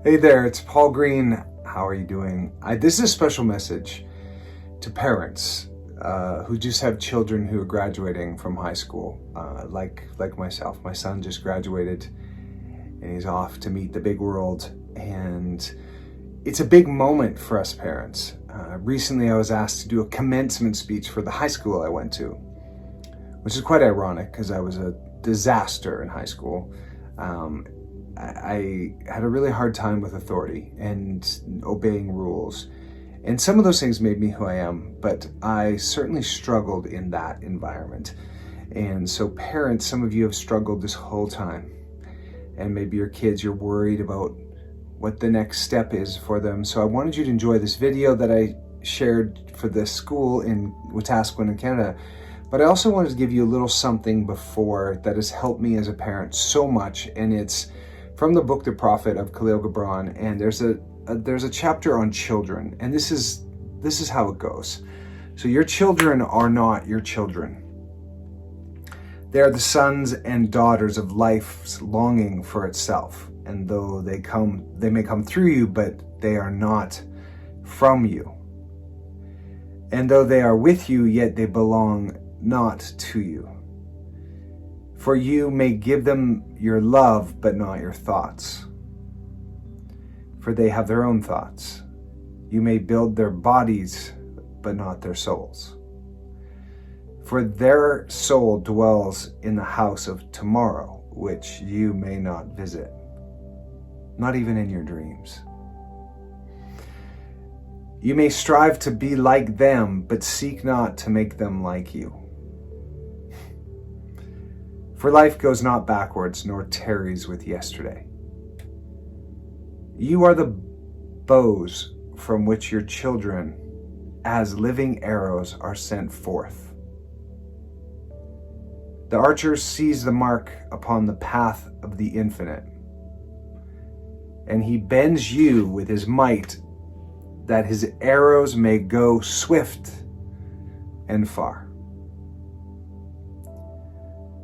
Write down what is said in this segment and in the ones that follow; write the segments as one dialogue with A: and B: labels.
A: Hey there, it's Paul Greene. How are you doing? This is a special message to parents who just have children who are graduating from high school, like myself. My son just graduated and he's off to meet the big world, and it's a big moment for us parents. Recently I was asked to do a commencement speech for the high school I went to, which is quite ironic because I was a disaster in high school. I had a really hard time with authority and obeying rules. And some of those things made me who I am, but I certainly struggled in that environment. And so parents, some of you have struggled this whole time. And maybe your kids, you're worried about what the next step is for them. So I wanted you to enjoy this video that I shared for the school in Wetaskiwin in Canada. But I also wanted to give you a little something before that has helped me as a parent so much. And it's from the book The Prophet of Khalil Gibran, and there's a chapter on children, and this is how it goes. So your children are not your children. They are the sons and daughters of life's longing for itself, and though they may come through you, but they are not from you. And though they are with you, yet they belong not to you. For you may give them your love, but not your thoughts. For they have their own thoughts. You may build their bodies, but not their souls. For their soul dwells in the house of tomorrow, which you may not visit, not even in your dreams. You may strive to be like them, but seek not to make them like you. For life goes not backwards, nor tarries with yesterday. You are the bows from which your children, as living arrows, are sent forth. The archer sees the mark upon the path of the infinite, and he bends you with his might, that his arrows may go swift and far.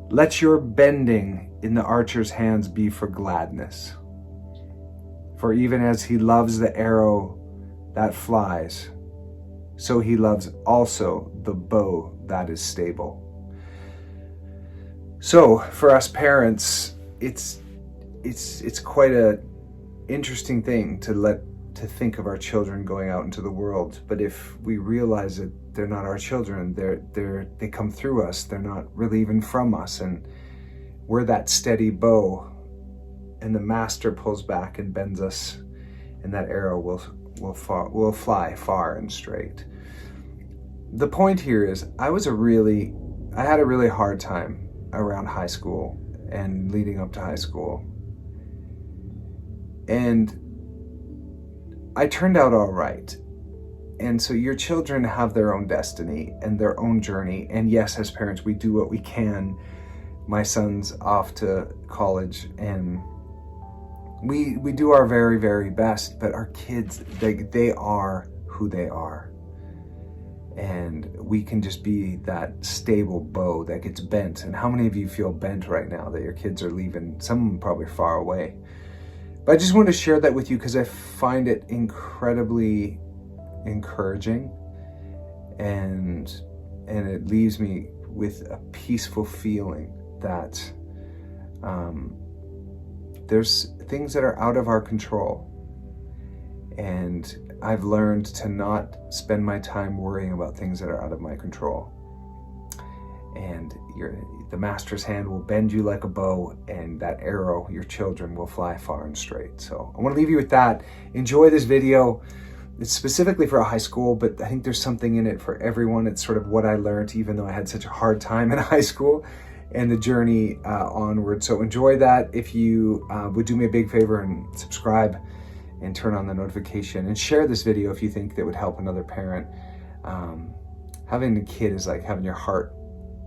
A: Let your bending in the archer's hands be for gladness. For even as he loves the arrow that flies, so he loves also the bow that is stable. So for us parents, it's quite a interesting thing to think of our children going out into the world. But if we realize that they're not our children, they come through us, they're not really even from us, and we're that steady bow, and the master pulls back and bends us, and that arrow will fly far and straight. The point here is I had a really hard time around high school and leading up to high school, and I turned out all right. And so your children have their own destiny and their own journey. And yes, as parents, we do what we can. My son's off to college, and we do our very, very best. But our kids, they are who they are. And we can just be that stable bow that gets bent. And how many of you feel bent right now that your kids are leaving? Some probably far away. But I just wanted to share that with you because I find it incredibly encouraging, and it leaves me with a peaceful feeling that there's things that are out of our control, and I've learned to not spend my time worrying about things that are out of my control. And the master's hand will bend you like a bow, and that arrow, your children, will fly far and straight. So I want to leave you with that. Enjoy this video. It's specifically for a high school, but I think there's something in it for everyone. It's sort of what I learned, even though I had such a hard time in high school, and the journey onward. So enjoy that. If you would do me a big favor and subscribe and turn on the notification, and share this video if you think that would help another parent. Having a kid is like having your heart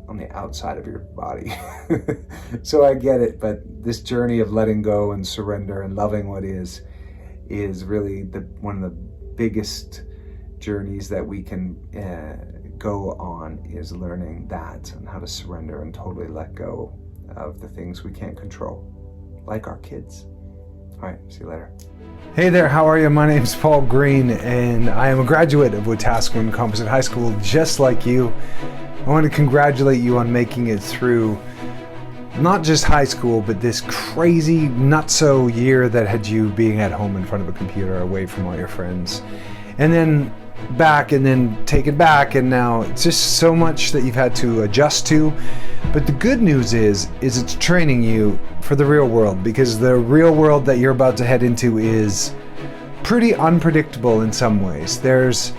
A: on the outside of your body. So I get it, but this journey of letting go and surrender and loving what is really one of the biggest journeys that we can go on, is learning that and how to surrender and totally let go of the things we can't control, like our kids. All right, see you later. Hey there, how are you? My name's Paul Greene, and I am a graduate of Wetaskiwin Composite High School, just like you. I want to congratulate you on making it through not just high school, but this crazy, nutso year that had you being at home in front of a computer, away from all your friends. And then back, and then take it back, and now it's just so much that you've had to adjust to. But the good news is it's training you for the real world, because the real world that you're about to head into is pretty unpredictable in some ways. There's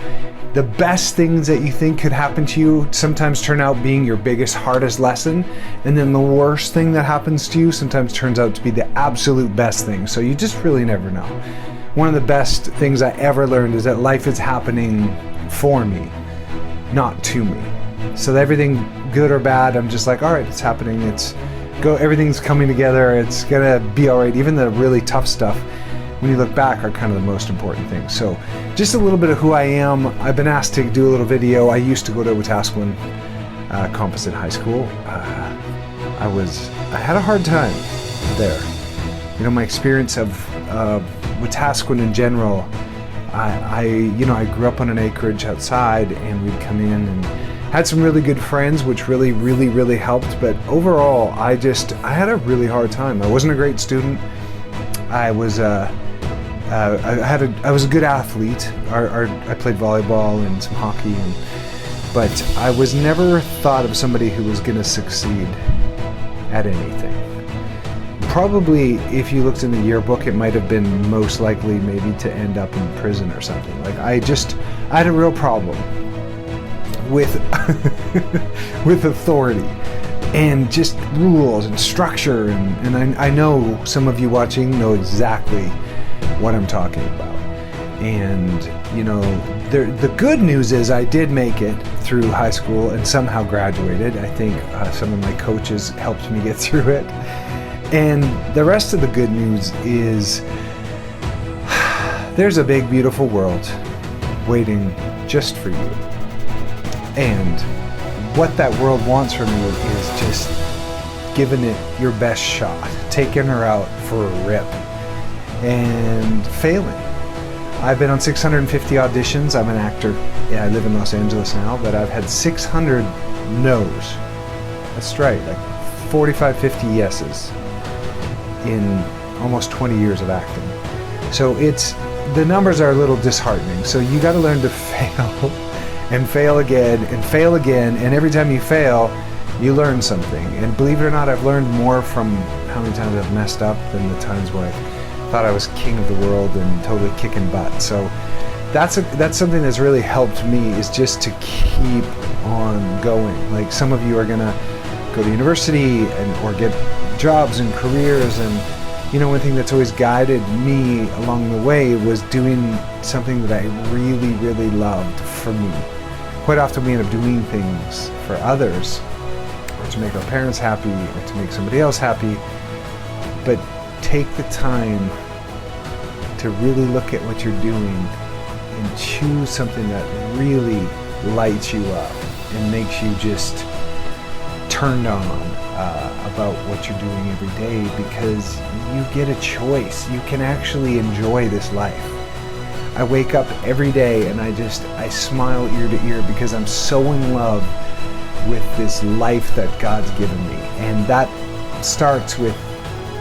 A: the best things that you think could happen to you sometimes turn out being your biggest, hardest lesson, and then the worst thing that happens to you sometimes turns out to be the absolute best thing. So you just really never know. One of the best things I ever learned is that life is happening for me, not to me. So everything good or bad, I'm just like, all right, it's happening. Everything's coming together. It's gonna be all right. Even the really tough stuff, when you look back, are kind of the most important things. So just a little bit of who I am. I've been asked to do a little video. I used to go to Wetaskiwin Composite High School. I had a hard time there. You know, my experience of Wetaskiwin in general, I grew up on an acreage outside, and we'd come in and had some really good friends, which really, really, really helped. But overall, I had a really hard time. I wasn't a great student. I was a good athlete. I played volleyball and some hockey, but I was never thought of somebody who was going to succeed at anything. Probably, if you looked in the yearbook, it might have been most likely maybe to end up in prison or something. Like I had a real problem with with authority and just rules and structure, and I know some of you watching know exactly what I'm talking about. And you know, the good news is I did make it through high school and somehow graduated. I think some of my coaches helped me get through it. And the rest of the good news is there's a big, beautiful world waiting just for you. And what that world wants from you is just giving it your best shot, taking her out for a rip, and failing. I've been on 650 auditions. I'm an actor. Yeah, I live in Los Angeles now, but I've had 600 no's. That's right, like 45, 50 yeses in almost 20 years of acting. So the numbers are a little disheartening. So you got to learn to fail and fail again and fail again. And every time you fail, you learn something. And believe it or not, I've learned more from how many times I've messed up than the times where I thought I was king of the world and totally kicking butt. So that's something that's really helped me, is just to keep on going. Like some of you are gonna go to university or get jobs and careers, and you know, one thing that's always guided me along the way was doing something that I really, really loved for me. Quite often we end up doing things for others, or to make our parents happy, or to make somebody else happy. But take the time to really look at what you're doing and choose something that really lights you up and makes you just turned on about what you're doing every day, because you get a choice. You can actually enjoy this life. I wake up every day and I smile ear to ear because I'm so in love with this life that God's given me. And that starts with,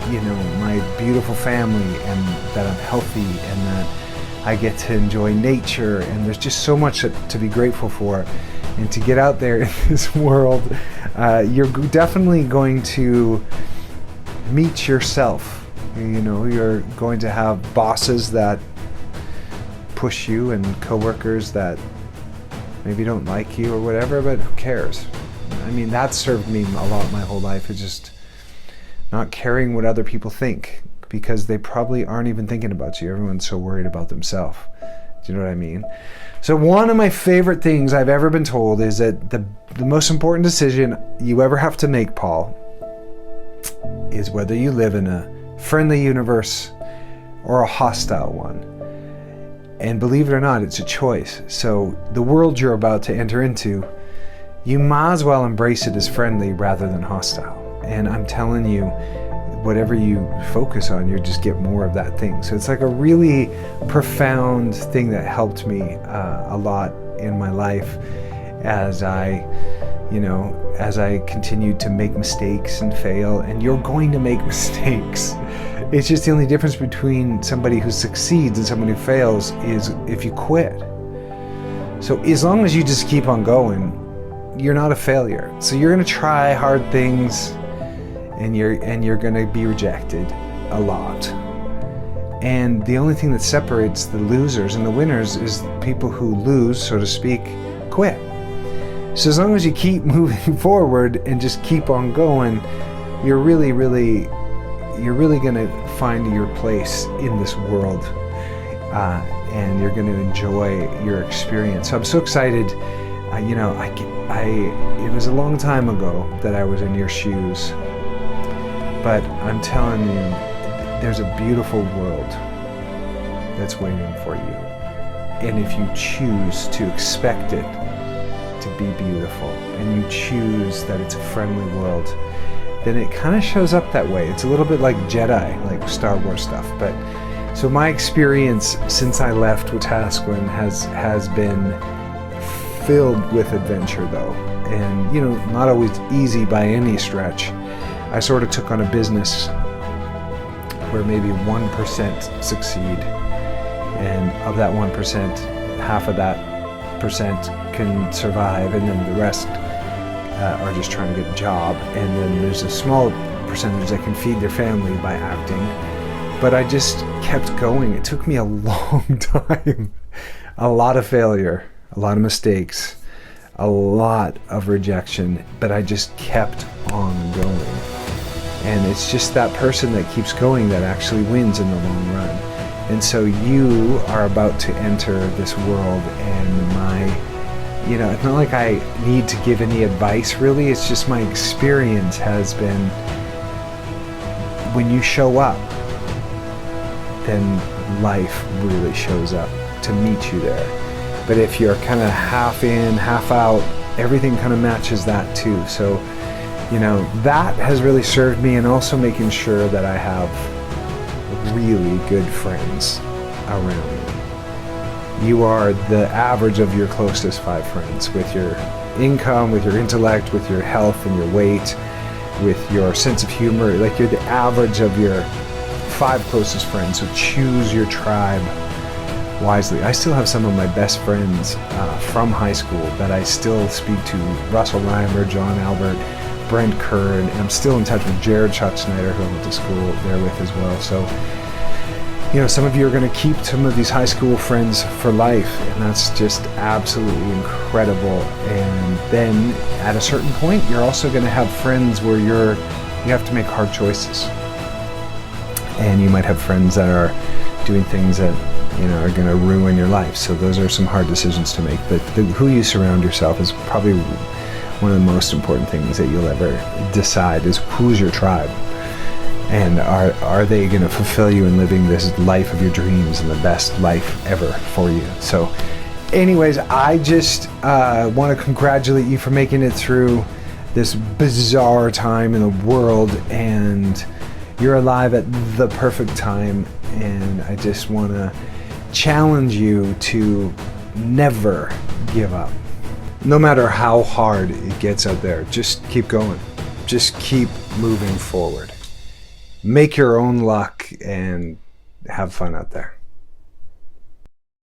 A: you know, my beautiful family, and that I'm healthy, and that I get to enjoy nature, and there's just so much to be grateful for. And to get out there in this world, you're definitely going to meet yourself. You know, you're going to have bosses that push you, and coworkers that maybe don't like you or whatever, but who cares? I mean, that served me a lot my whole life, is just not caring what other people think, because they probably aren't even thinking about you. Everyone's so worried about themselves. Do you know what I mean? So one of my favorite things I've ever been told is that the most important decision you ever have to make, Paul, is whether you live in a friendly universe or a hostile one. And believe it or not, it's a choice. So the world you're about to enter into, you might as well embrace it as friendly rather than hostile. And I'm telling you, whatever you focus on, you just get more of that thing. So it's like a really profound thing that helped me a lot in my life as I continued to make mistakes and fail. And you're going to make mistakes. It's just the only difference between somebody who succeeds and somebody who fails is if you quit. So as long as you just keep on going, you're not a failure. So you're going to try hard things, and you're going to be rejected a lot. And the only thing that separates the losers and the winners is people who lose, so to speak, quit. So as long as you keep moving forward and just keep on going, you're really going to find your place in this world, and you're going to enjoy your experience. So I'm so excited. It was a long time ago that I was in your shoes, but I'm telling you, there's a beautiful world that's waiting for you. And if you choose to expect it to be beautiful, and you choose that it's a friendly world, then it kind of shows up that way. It's a little bit like Jedi, like Star Wars stuff. But so my experience since I left Wetaskiwin has been filled with adventure, though, and not always easy by any stretch. I sort of took on a business where maybe 1% succeed, and of that 1%, half of that percent can survive, and then the rest are just trying to get a job, and then there's a small percentage that can feed their family by acting. But I just kept going. It took me a long time, a lot of failure, a lot of mistakes, a lot of rejection, but I just kept on going. And it's just that person that keeps going that actually wins in the long run. And so you are about to enter this world, and it's not like I need to give any advice, really. It's just my experience has been, when you show up, then life really shows up to meet you there. But if you're kind of half in, half out, everything kind of matches that too. So, that has really served me, and also making sure that I have really good friends around me. You are the average of your closest 5 friends, with your income, with your intellect, with your health and your weight, with your sense of humor. Like, you're the average of your 5 closest friends. So choose your tribe wisely. I still have some of my best friends from high school that I still speak to. Russell Reimer, John Albert, Brent Kerr, and I'm still in touch with Jared Schatzsnyder, who I went to school there with as well. So, some of you are going to keep some of these high school friends for life, and that's just absolutely incredible. And then at a certain point, you're also going to have friends where you have to make hard choices. And you might have friends that are doing things that are going to ruin your life. So those are some hard decisions to make. But who you surround yourself is probably one of the most important things that you'll ever decide, is who's your tribe. And are they going to fulfill you in living this life of your dreams and the best life ever for you? So anyways, I just want to congratulate you for making it through this bizarre time in the world, and you're alive at the perfect time. And I just want to challenge you to never give up. No matter how hard it gets out there, just keep going. Just keep moving forward. Make your own luck and have fun out there.